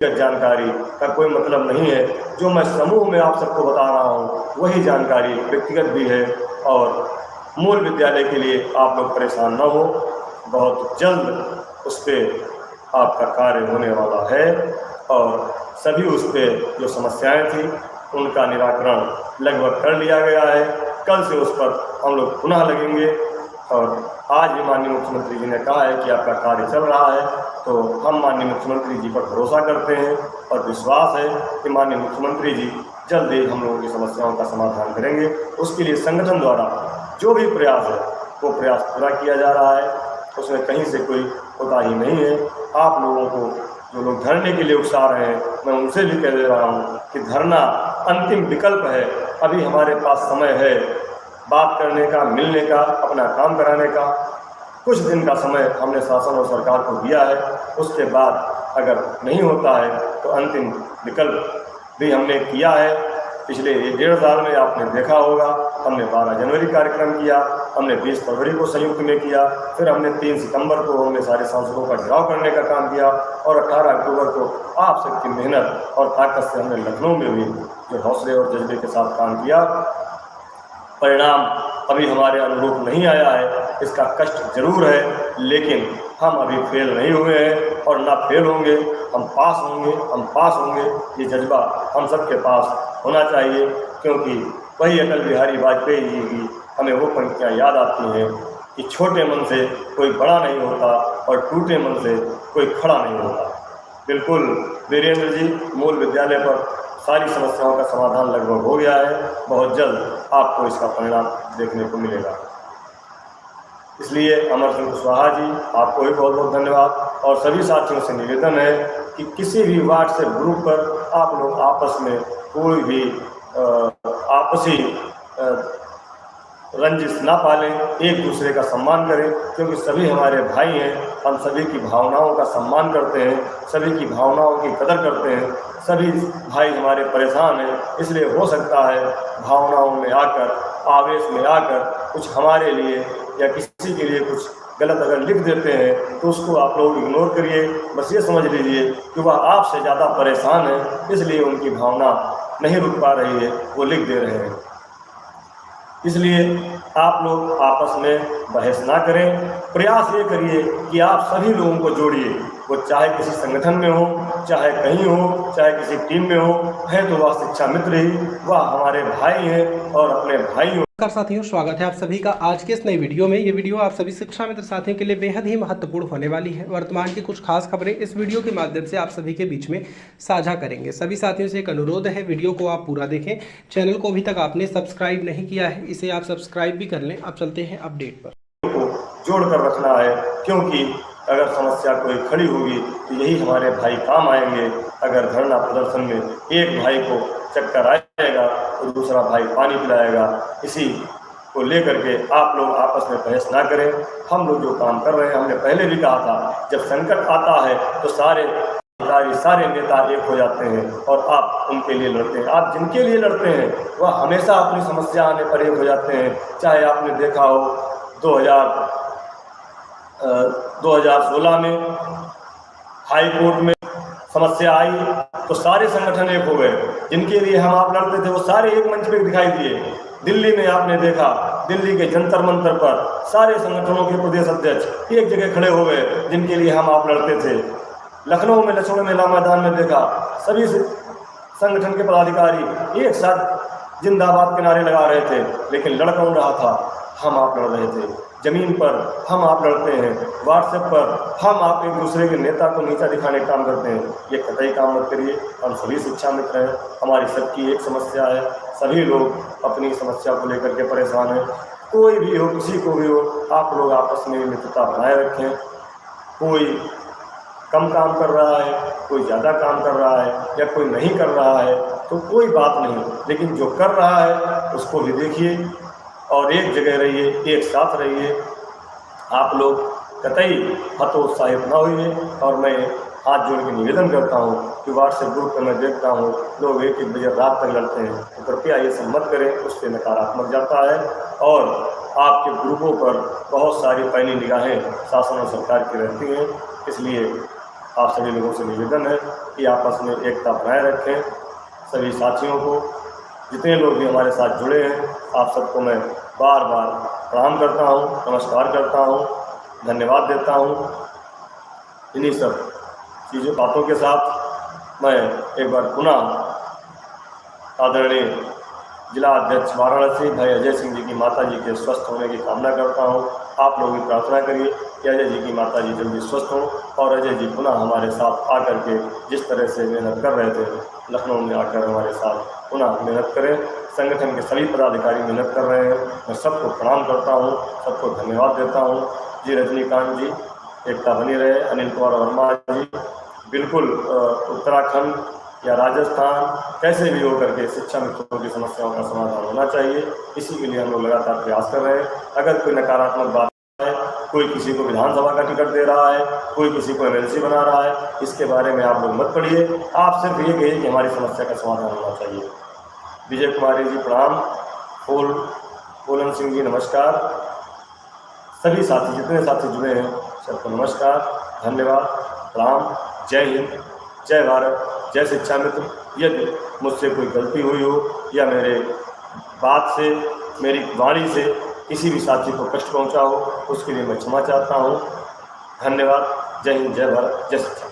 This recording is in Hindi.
जानकारी का कोई मतलब नहीं है। जो मैं समूह में आप सबको बता रहा हूँ वही जानकारी व्यक्तिगत भी है और मूल विद्यालय के लिए आप लोग परेशान न हो। बहुत जल्द उस पर आपका कार्य होने वाला है और सभी उस पर जो समस्याएं थी उनका निराकरण लगभग कर लिया गया है। कल से उस पर हम लोग पुनः लगेंगे और आज भी माननीय मुख्यमंत्री जी ने कहा है कि आपका कार्य चल रहा है, तो हम माननीय मुख्यमंत्री जी पर भरोसा करते हैं और विश्वास है कि माननीय मुख्यमंत्री जी जल्द ही हम लोगों की समस्याओं का समाधान करेंगे। उसके लिए संगठन द्वारा जो भी प्रयास है वो प्रयास पूरा किया जा रहा है, उसमें कहीं से कोई कोताही नहीं है। आप लोगों को जो लोग धरने के लिए उकसा रहे हैं, मैं उनसे भी कह दे रहा हूँ कि धरना अंतिम विकल्प है। अभी हमारे पास समय है बात करने का, मिलने का, अपना काम कराने का। कुछ दिन का समय हमने शासन और सरकार को दिया है, उसके बाद अगर नहीं होता है तो अंतिम विकल्प भी हमने किया है। पिछले 1.5 साल में आपने देखा होगा, हमने 12 जनवरी कार्यक्रम किया, हमने 20 फरवरी को संयुक्त में किया, फिर हमने 3 सितंबर को हमने सारे सांसदों का घेराव करने का काम किया और 18 अक्टूबर को आप सबकी मेहनत और ताकत से हमने लखनऊ में भी जो हौसले और जज्बे के साथ काम किया। परिणाम अभी हमारे अनुरूप नहीं आया है, इसका कष्ट जरूर है, लेकिन हम अभी फेल नहीं हुए हैं और ना फेल होंगे। हम पास होंगे, हम पास होंगे। ये जज्बा हम सबके पास होना चाहिए, क्योंकि वही अटल बिहारी वाजपेयी जी की हमें वो पंक्तियाँ याद आती हैं कि छोटे मन से कोई बड़ा नहीं होता और टूटे मन से कोई खड़ा नहीं होता। बिल्कुल वीरेंद्र जी, मूल विद्यालय पर सारी समस्याओं का समाधान लगभग हो गया है। बहुत जल्द आपको इसका परिणाम देखने को मिलेगा। इसलिए अमर सिंह कुशवाहा जी, आपको भी बहुत बहुत धन्यवाद और सभी साथियों से निवेदन है कि किसी भी व्हाट्सएप ग्रुप पर आप लोग आपस में कोई भी आपसी रंजिश ना पालें, एक दूसरे का सम्मान करें, क्योंकि सभी हमारे भाई हैं। हम सभी की भावनाओं का सम्मान करते हैं, सभी की भावनाओं की कदर करते हैं। सभी भाई हमारे परेशान हैं, इसलिए हो सकता है भावनाओं में आकर, आवेश में आकर कुछ हमारे लिए या किसी के लिए कुछ गलत अगर लिख देते हैं तो उसको आप लोग इग्नोर करिए। बस ये समझ लीजिए कि वह आपसे ज़्यादा परेशान है, इसलिए उनकी भावना नहीं रुक पा रही है, वो लिख दे रहे हैं। इसलिए आप लोग आपस में बहस ना करें, प्रयास ये करिए कि आप सभी लोगों को जोड़िए। वो चाहे किसी संगठन में हो, चाहे कहीं हो, चाहे किसी टीम में हो, है तो वह शिक्षा मित्र ही, वह हमारे भाई हैं और अपने भाइयों। साथियों, स्वागत है आप सभी का आज के इस नई वीडियो में। ये वीडियो आप सभी शिक्षा मित्र साथियों के लिए बेहद ही महत्वपूर्ण होने वाली है। वर्तमान की कुछ खास खबरें इस वीडियो के माध्यम से आप सभी के बीच में साझा करेंगे। सभी साथियों से एक अनुरोध है, वीडियो को आप पूरा देखें। चैनल को अभी तक आपने सब्सक्राइब नहीं किया है, इसे आप सब्सक्राइब भी कर लें। अब चलते हैं अपडेट पर। जोड़ कर रखना है, क्योंकि अगर समस्या कोई खड़ी होगी तो यही हमारे भाई काम आएंगे। अगर धरना प्रदर्शन में एक भाई को चक्कर आएगा तो दूसरा भाई पानी पिलाएगा। इसी को लेकर के आप लोग आपस में बहस ना करें। हम लोग जो काम कर रहे हैं, हमने पहले भी कहा था, जब संकट आता है तो सारे नेता एक हो जाते हैं और आप उनके लिए लड़ते हैं। आप जिनके लिए लड़ते हैं वह हमेशा अपनी समस्या आने पर एक हो जाते हैं। चाहे आपने देखा हो 2016 में हाई कोर्ट में समस्या आई तो सारे संगठन एक हो गए। जिनके लिए हम आप लड़ते थे वो सारे एक मंच पे दिखाई दिए। दिल्ली में आपने देखा, दिल्ली के जंतर मंतर पर सारे संगठनों के प्रदेश अध्यक्ष एक जगह खड़े हो गए जिनके लिए हम आप लड़ते थे। लखनऊ में लक्ष्मण मेला मैदान में देखा, सभी संगठन के पदाधिकारी एक साथ जिंदाबाद के नारे लगा रहे थे, लेकिन लड़ कौन रहा था? हम आप लड़ रहे थे। जमीन पर हम आप लड़ते हैं, व्हाट्सएप पर हम आप एक दूसरे के नेता को नीचा दिखाने का काम करते हैं। ये कतई काम मत करिए। हम सभी शिक्षा मित्र हैं, हमारी सबकी एक समस्या है, सभी लोग अपनी समस्या को लेकर के परेशान हैं। कोई भी हो, किसी को भी हो, आप लोग आपस में मित्रता बनाए रखें। कोई कम काम कर रहा है, कोई ज़्यादा काम कर रहा है या कोई नहीं कर रहा है तो कोई बात नहीं, लेकिन जो कर रहा है उसको भी देखिए और एक जगह रहिए, एक साथ रहिए। आप लोग कतई हतोत्साहित ना होइए। और मैं हाथ जोड़ के निवेदन करता हूँ कि व्हाट्सएप ग्रुप पर मैं देखता हूँ लोग 1-1 बजे रात तक लड़ते हैं, तो कृपया ये सब मत करें, उससे नकारात्मक जाता है। और आपके ग्रुपों पर बहुत सारी पैनी निगाहें शासन और सरकार की रहती हैं, इसलिए आप सभी लोगों से निवेदन है कि आपस में एकता बनाए रखें। सभी साथियों को, जितने लोग भी हमारे साथ जुड़े हैं, आप सबको मैं बार बार प्रणाम करता हूँ, नमस्कार करता हूँ, धन्यवाद देता हूँ। इन्हीं सब चीज़ों बातों के साथ मैं एक बार पुनः आदरणीय जिला अध्यक्ष वाराणसी भाई अजय सिंह जी की माता जी के स्वस्थ होने की कामना करता हूँ। आप लोग भी प्रार्थना करिए कि अजय जी की माता जी जल्दी स्वस्थ हों और अजय जी पुनः हमारे साथ आकर के जिस तरह से मेहनत कर रहे थे लखनऊ में आकर हमारे साथ पुनः मेहनत करें। संगठन के सभी पदाधिकारी मेहनत कर रहे हैं, मैं सबको प्रणाम करता हूँ, सबको धन्यवाद देता हूँ। जी रजनीकांत जी, एकता बनी रहे। अनिल कुमार वर्मा जी, बिल्कुल उत्तराखंड या राजस्थान कैसे भी हो करके शिक्षा मित्रों की समस्याओं का समाधान होना चाहिए, इसी के लिए हम लोग लगातार प्रयास कर रहे हैं। अगर कोई नकारात्मक बात है, कोई किसी को विधानसभा का टिकट दे रहा है, कोई किसी को एमएलसी बना रहा है, इसके बारे में आप लोग मत पढ़िए। आप सिर्फ ये कहिए कि हमारी समस्या का समाधान होना चाहिए। विजय कुमारी जी प्रणाम, फूलन सिंह जी नमस्कार, सभी साथी जितने साथी जुड़े हैं सबको नमस्कार, धन्यवाद, प्रणाम, जय हिंद, जय भारत, जय शिक्षा मित्र। यदि मुझसे कोई गलती हुई हो या मेरे बात से, मेरी वाणी से किसी भी साथी को कष्ट पहुंचा हो, उसके लिए मैं क्षमा चाहता हूं। धन्यवाद, जय हिंद, जय भारत, जय शिक्षा।